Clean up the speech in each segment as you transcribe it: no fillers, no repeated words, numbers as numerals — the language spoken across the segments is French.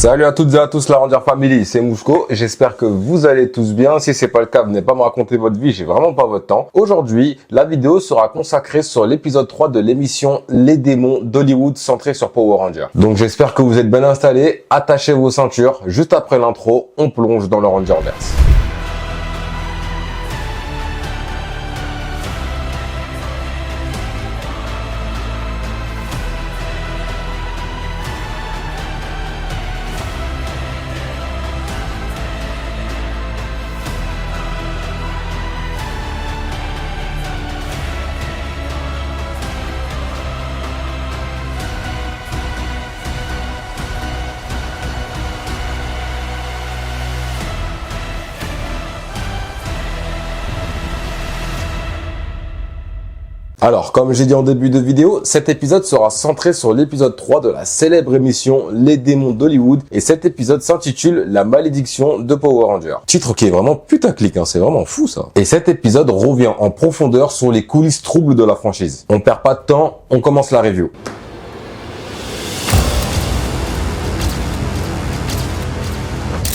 Salut à toutes et à tous la Ranger Family, c'est Mousko et j'espère que vous allez tous bien. Si c'est pas le cas, venez pas me raconter votre vie, j'ai vraiment pas votre temps. Aujourd'hui, la vidéo sera consacrée sur l'épisode 3 de l'émission Les démons d'Hollywood centrée sur Power Rangers. Donc j'espère que vous êtes bien installés, attachez vos ceintures. Juste après l'intro, on plonge dans le Rangerverse. Alors, comme j'ai dit en début de vidéo, cet épisode sera centré sur l'épisode 3 de la célèbre émission Les démons d'Hollywood et cet épisode s'intitule La malédiction de Power Rangers. Titre qui est vraiment putaclic, c'est vraiment fou ça. Et cet épisode revient en profondeur sur les coulisses troubles de la franchise. On perd pas de temps, on commence la review.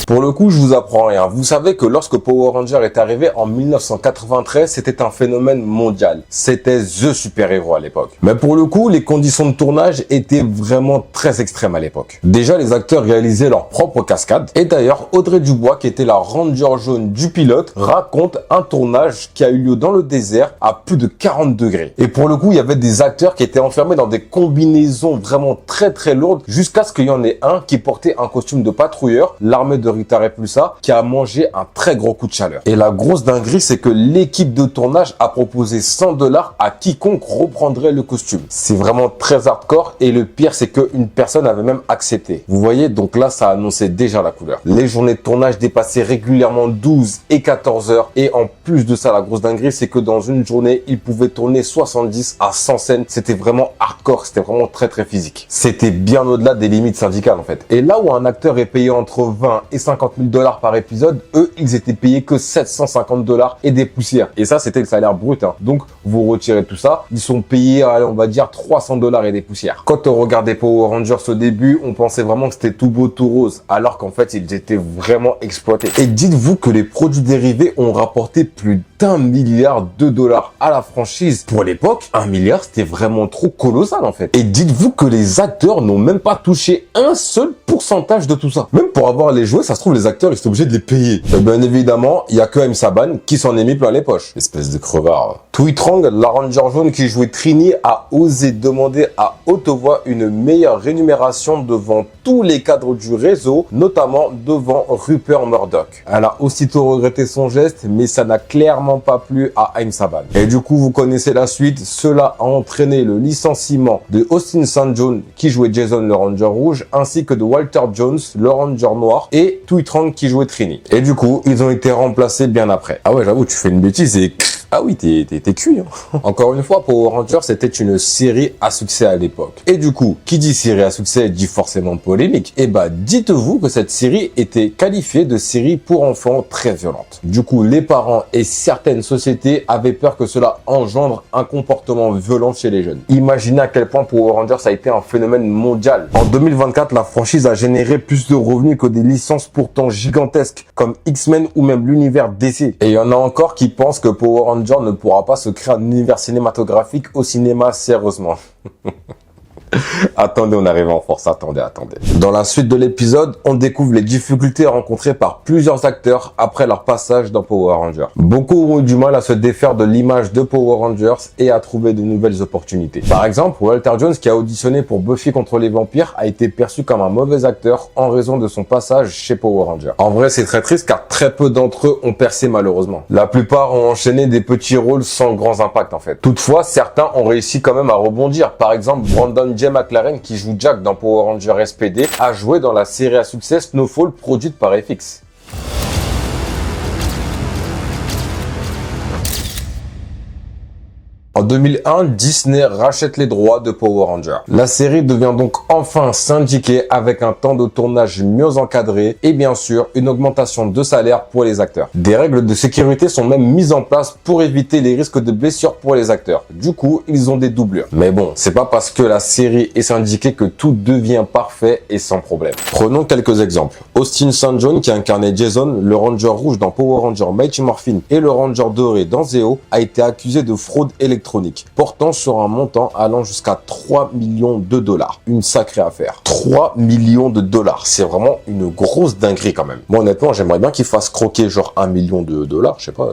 Pour le coup, je vous apprends rien. Vous savez que lorsque Power Rangers est arrivé en 1993, c'était un phénomène mondial. C'était THE super-héros à l'époque. Mais pour le coup, les conditions de tournage étaient vraiment très extrêmes à l'époque. Déjà, les acteurs réalisaient leurs propres cascades. Et d'ailleurs, Audrey Dubois, qui était la Ranger jaune du pilote, raconte un tournage qui a eu lieu dans le désert à plus de 40 degrés. Et pour le coup, il y avait des acteurs qui étaient enfermés dans des combinaisons vraiment très lourdes jusqu'à ce qu'il y en ait un qui portait un costume de patrouilleur, l'armée de Rita Repulsa, qui a mangé un très gros coup de chaleur. Et la grosse dinguerie, c'est que l'équipe de tournage a proposé 100 $ à quiconque reprendrait le costume. C'est vraiment très hardcore et le pire, c'est qu'une personne avait même accepté. Vous voyez, donc là, ça annonçait déjà la couleur. Les journées de tournage dépassaient régulièrement 12 et 14 heures et en plus de ça, la grosse dinguerie, c'est que dans une journée, ils pouvaient tourner 70 à 100 scènes. C'était vraiment hardcore, c'était vraiment très physique. C'était bien au-delà des limites syndicales en fait. Et là où un acteur est payé entre 20 et 50 000 $ par épisode, eux, ils étaient payés que 750 $ et des poussières. Et ça, c'était le salaire brut. Donc, vous retirez tout ça, ils sont payés, on va dire, 300 $ et des poussières. Quand on regardait Power Rangers au début, on pensait vraiment que c'était tout beau, tout rose, alors qu'en fait, ils étaient vraiment exploités. Et dites-vous que les produits dérivés ont rapporté plus d'1 milliard de $ à la franchise. Pour l'époque, 1 milliard, c'était vraiment trop colossal, en fait. Et dites-vous que les acteurs n'ont même pas touché un seul pourcentage de tout ça. Même pour avoir les jouets, ça se trouve, les acteurs, ils sont obligés de les payer. Et bien évidemment, il y a que M. Saban qui s'en est mis plein les poches. Espèce de crevard. Twitrang, la Ranger jaune qui jouait Trini, a osé demander à haute voix une meilleure rémunération devant tous les cadres du réseau, notamment devant Rupert Murdoch. Elle a aussitôt regretté son geste, mais ça n'a clairement pas plu à M. Saban. Et du coup, vous connaissez la suite. Cela a entraîné le licenciement de Austin St. John, qui jouait Jason le Ranger rouge, ainsi que de Walter Jones, le Ranger noir, et Twitrang qui jouait Trini. Et du coup, ils ont été remplacés bien après. Ah ouais, j'avoue, tu fais une bêtise et... Ah oui, t'es cuit. Encore une fois, Power Rangers, c'était une série à succès à l'époque. Et du coup, qui dit série à succès dit forcément polémique. Et bah, dites-vous que cette série était qualifiée de série pour enfants très violente. Du coup, les parents et certaines sociétés avaient peur que cela engendre un comportement violent chez les jeunes. Imaginez à quel point Power Rangers a été un phénomène mondial. En 2024, la franchise a généré plus de revenus que des licences pourtant gigantesques comme X-Men ou même l'univers DC. Et il y en a encore qui pensent que Power Rangers ne pourra pas se créer un univers cinématographique au cinéma sérieusement. Attendez, on arrive en force, attendez. Dans la suite de l'épisode, on découvre les difficultés rencontrées par plusieurs acteurs après leur passage dans Power Rangers. Beaucoup ont eu du mal à se défaire de l'image de Power Rangers et à trouver de nouvelles opportunités. Par exemple, Walter Jones, qui a auditionné pour Buffy contre les vampires, a été perçu comme un mauvais acteur en raison de son passage chez Power Rangers. En vrai, c'est très triste car très peu d'entre eux ont percé malheureusement. La plupart ont enchaîné des petits rôles sans grands impacts en fait. Toutefois, certains ont réussi quand même à rebondir. Par exemple, Brandon J. McLaren, qui joue Jack dans Power Rangers SPD, a joué dans la série à succès Snowfall produite par FX. En 2001, Disney rachète les droits de Power Rangers. La série devient donc enfin syndiquée avec un temps de tournage mieux encadré et bien sûr une augmentation de salaire pour les acteurs. Des règles de sécurité sont même mises en place pour éviter les risques de blessures pour les acteurs. Du coup, ils ont des doublures. Mais bon, c'est pas parce que la série est syndiquée que tout devient parfait et sans problème. Prenons quelques exemples. Austin St. John, qui incarnait Jason, le Ranger rouge dans Power Rangers Mighty Morphin et le Ranger doré dans Zeo, a été accusé de fraude électronique, portant sur un montant allant jusqu'à 3 millions de dollars. Une sacrée affaire. 3 millions de dollars. C'est vraiment une grosse dinguerie quand même. Moi, honnêtement, j'aimerais bien qu'il fasse croquer genre 1 million de dollars, je sais pas.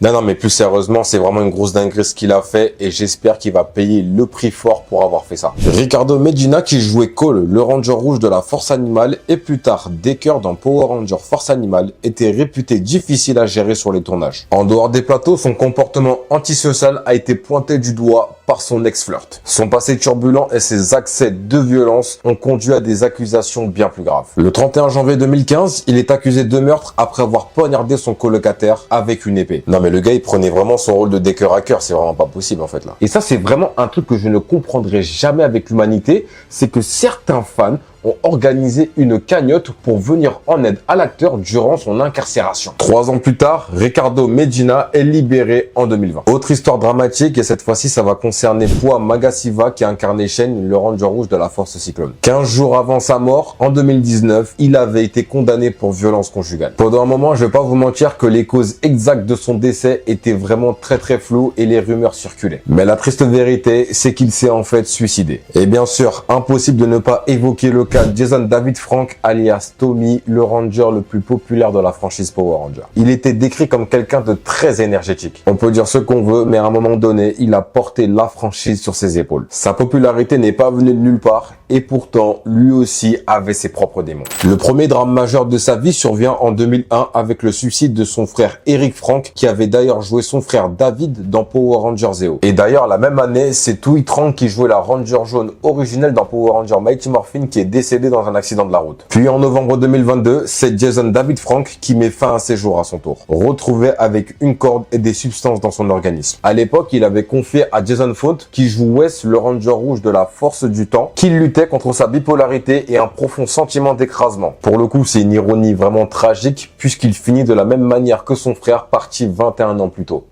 Non, mais plus sérieusement, c'est vraiment une grosse dinguerie ce qu'il a fait et j'espère qu'il va payer le prix fort pour avoir fait ça. Ricardo Medina, qui jouait Cole, le Ranger rouge de la Force Animale, et plus tard Decker dans Power Rangers Force Animale, était réputé difficile à gérer sur les tournages. En dehors des plateaux, son comportement antisocial a été pointé du doigt par son ex-flirt. Son passé turbulent et ses accès de violence ont conduit à des accusations bien plus graves. Le 31 janvier 2015, il est accusé de meurtre après avoir poignardé son colocataire avec une épée. Non mais le gars, il prenait vraiment son rôle de Decker à cœur, c'est vraiment pas possible en fait là. Et ça, c'est vraiment un truc que je ne comprendrai jamais avec l'humanité, c'est que certains fans ont organisé une cagnotte pour venir en aide à l'acteur durant son incarcération. 3 ans plus tard, Ricardo Medina est libéré en 2020. Autre histoire dramatique, et cette fois-ci, ça va concerner Pua Magasiva qui a incarné Shane, le Ranger rouge de la Force Cyclone. 15 jours avant sa mort, en 2019, il avait été condamné pour violence conjugale. Pendant un moment, je vais pas vous mentir que les causes exactes de son décès étaient vraiment très floues et les rumeurs circulaient. Mais la triste vérité, c'est qu'il s'est en fait suicidé. Et bien sûr, impossible de ne pas évoquer le cas de Jason David Frank, alias Tommy, le Ranger le plus populaire de la franchise Power Rangers. Il était décrit comme quelqu'un de très énergétique. On peut dire ce qu'on veut, mais à un moment donné, il a porté la franchise sur ses épaules. Sa popularité n'est pas venue de nulle part, et pourtant, lui aussi avait ses propres démons. Le premier drame majeur de sa vie survient en 2001 avec le suicide de son frère Eric Frank, qui avait d'ailleurs joué son frère David dans Power Rangers Zeo. Et d'ailleurs, la même année, c'est Tui Trang qui jouait la Ranger jaune originelle dans Power Rangers Mighty Morphin qui est décédé dans un accident de la route. Puis en novembre 2022, c'est Jason David Frank qui met fin à ses jours à son tour, retrouvé avec une corde et des substances dans son organisme. À l'époque, il avait confié à Jason Faunt, qui joue Wes, le Ranger rouge de la Force du Temps, qu'il luttait contre sa bipolarité et un profond sentiment d'écrasement. Pour le coup, c'est une ironie vraiment tragique puisqu'il finit de la même manière que son frère parti 21 ans plus tôt.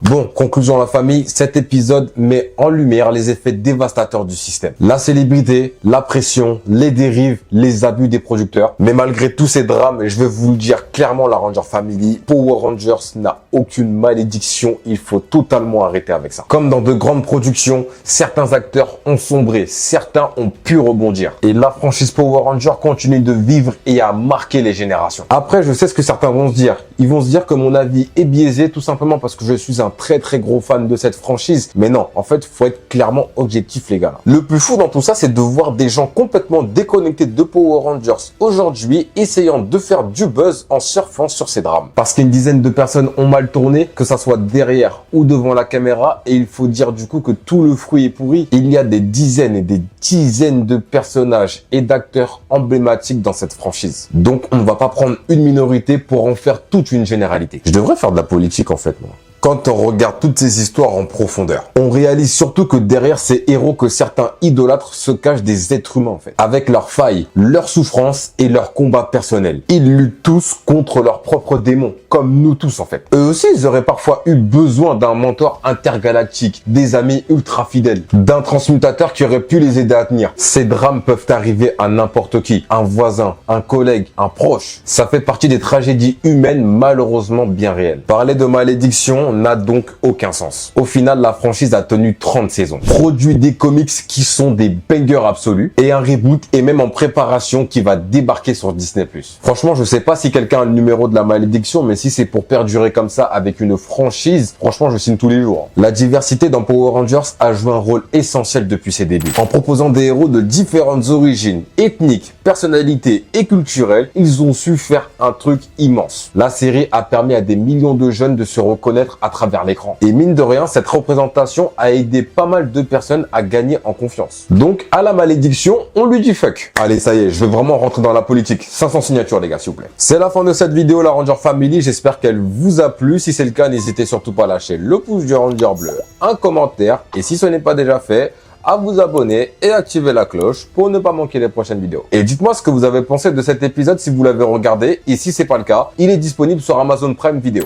Bon, conclusion la famille, cet épisode met en lumière les effets dévastateurs du système. La célébrité, la pression, les dérives, les abus des producteurs. Mais malgré tous ces drames, je vais vous le dire clairement, la Ranger Family, Power Rangers n'a aucune malédiction. Il faut totalement arrêter avec ça. Comme dans de grandes productions, certains acteurs ont sombré, certains ont pu rebondir. Et la franchise Power Rangers continue de vivre et à marquer les générations. Après, je sais ce que certains vont se dire. Ils vont se dire que mon avis est biaisé tout simplement parce que je suis un très gros fan de cette franchise. Mais non, en fait, faut être clairement objectif, les gars. Le plus fou dans tout ça, c'est de voir des gens complètement déconnectés de Power Rangers aujourd'hui, essayant de faire du buzz en surfant sur ces drames. Parce qu'une dizaine de personnes ont mal tourné, que ça soit derrière ou devant la caméra, et il faut dire du coup que tout le fruit est pourri. Il y a des dizaines et des dizaines de personnages et d'acteurs emblématiques dans cette franchise. Donc, on ne va pas prendre une minorité pour en faire toute une généralité. Je devrais faire de la politique, en fait, moi. Quand on regarde toutes ces histoires en profondeur, on réalise surtout que derrière ces héros que certains idolâtrent se cachent des êtres humains en fait, avec leurs failles, leurs souffrances et leurs combats personnels. Ils luttent tous contre leurs propres démons, comme nous tous en fait. Eux aussi, ils auraient parfois eu besoin d'un mentor intergalactique, des amis ultra fidèles, d'un transmutateur qui aurait pu les aider à tenir. Ces drames peuvent arriver à n'importe qui, un voisin, un collègue, un proche. Ça fait partie des tragédies humaines malheureusement bien réelles. Parler de malédiction n'a donc aucun sens. Au final, la franchise a tenu 30 saisons, produit des comics qui sont des bangers absolus et un reboot est même en préparation qui va débarquer sur Disney+. Franchement, je sais pas si quelqu'un a le numéro de la malédiction, mais si c'est pour perdurer comme ça avec une franchise, franchement, je signe tous les jours. La diversité dans Power Rangers a joué un rôle essentiel depuis ses débuts. En proposant des héros de différentes origines, ethniques, personnalités et culturelles, ils ont su faire un truc immense. La série a permis à des millions de jeunes de se reconnaître à travers l'écran. Et mine de rien, cette représentation a aidé pas mal de personnes à gagner en confiance. Donc, à la malédiction, on lui dit fuck. Allez, ça y est, je vais vraiment rentrer dans la politique. 500 signatures, les gars, s'il vous plaît. C'est la fin de cette vidéo, la Ranger Family. J'espère qu'elle vous a plu. Si c'est le cas, n'hésitez surtout pas à lâcher le pouce du Ranger bleu, un commentaire. Et si ce n'est pas déjà fait, à vous abonner et activer la cloche pour ne pas manquer les prochaines vidéos. Et dites-moi ce que vous avez pensé de cet épisode si vous l'avez regardé. Et si c'est pas le cas, il est disponible sur Amazon Prime Video.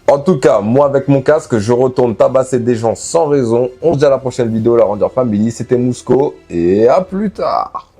En tout cas, moi avec mon casque, je retourne tabasser des gens sans raison. On se dit à la prochaine vidéo, la Ranger Family. C'était Mousco et à plus tard.